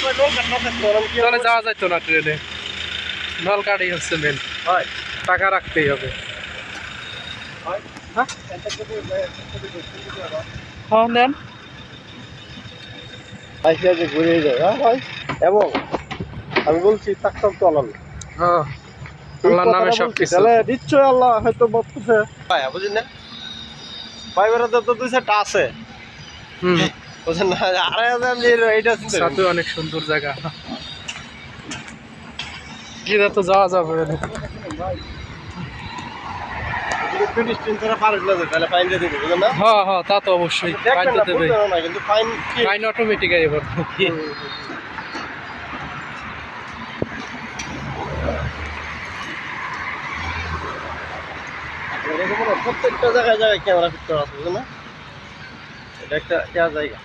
চলে যাওয়া যাইতো না ট্রেনে, নলকাটাই হচ্ছে মেন। টাকা রাখতেই হবে। হ্যাঁ নেন, ঘুরে যায় ভাই। এবং আমি বলছি থাকতাম তো আল্লাহ, হ্যাঁ আল্লাহর নামে সবকিছু। তাহলে নিশ্চয় আল্লাহ হয়তো বলতেছে ভাই, বুঝলেন না ভাই, বেড়াতে তো 2-4টা আছে। হুম, বুঝলেন না, এইটা সাথে অনেক সুন্দর জায়গা, এটা তো যাওয়া যাবে না। হ্যাঁ হ্যাঁ, তা তো অবশ্যই ফাইন তো দেবে, কিন্তু ফাইন ফাইন অটোমেটিক এবার। প্রত্যেকটা জায়গায় জায়গায় ক্যামেরা ফিট করা আছে, বুঝলেন না, এটা একটা জায়গা।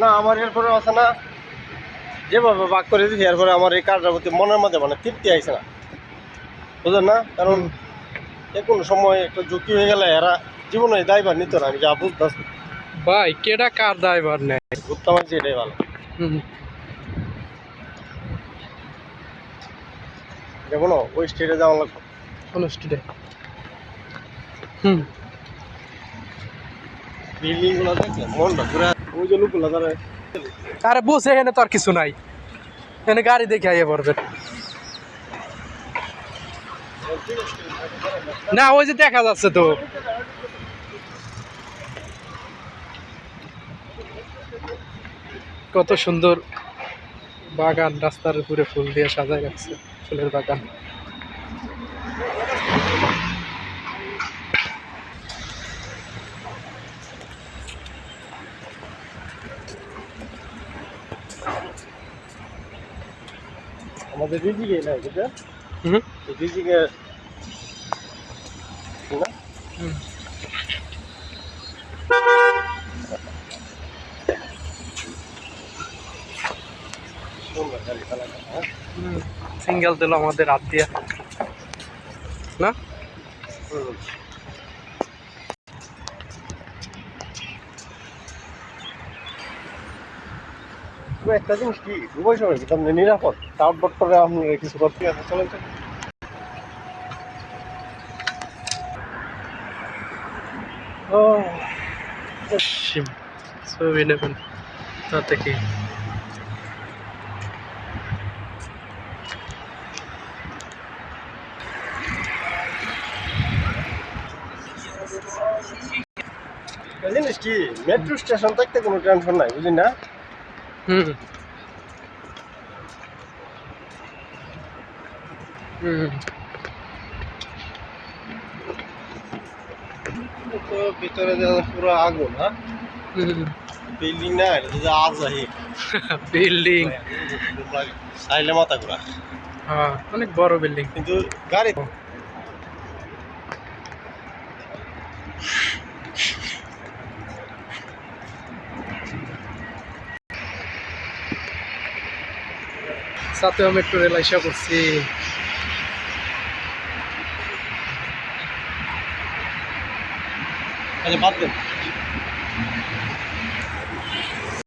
না আমার এরপরে আছে না, যেভাবে বাক করে দিচ্ছি এরপরে আমার এই কাজটার প্রতি মনের মধ্যে মানে তৃপ্তি আইছে না, বুঝলেন না। কারণ যে কোনো সময় একটা ঝুঁকি হয়ে গেলে এরা জীবনে দায়ভার নিত না, আমি যা বুঝতেছি ভাই কেডা কার ড্রাইভার নেয়, ঘুরতে পারছি এটাই ভালো। হুম, যেমন ওই স্টেটে যাওয়া লাগবে অনুষ্ঠিত। হুম, বিল্ডিং গুলো দেখলে মনটা ঘুরে, ওই যে লোকগুলো তারা আরে বসে এখানে তো আর কিছু নাই, এখানে গাড়ি দেখে আইয়ে পড়বেন না, ওই যে দেখা যাচ্ছে তো। কত সুন্দর বাগান, রাস্তার উপরে ফুল দিয়ে সাজায় রাখছে, ফুলের বাগান। আমাদের রিজিকে না, বুঝলেন, হুম রিজিকে না হুম, সুন্দর গাড়ি চালানো, হ্যাঁ সিঙ্গেল দিল আমাদের হাত দিয়া না। একটা জিনিস কি দুবাই সময় কি তাহলে নিরাপদ, তার বট্টরে আপনি কিছু করতে আছে চলেন তো। ও ছবি নেবেন তাতে কি। জিনিস কি মেট্রো স্টেশন থাকতে কোনো টেনশন নাই, বুঝলি না। হুম হুম, তো ভিতরে পুরো আগুন, হ্যাঁ বিল্ডিং না, এটা যে আজাহি বিল্ডিং, সাইলে মাথা ঘোরা, হ্যাঁ অনেক বড় বিল্ডিং। কিন্তু গাড়ি সাথেও মেট্রো রেল আইসা করছি। বাদ দেন।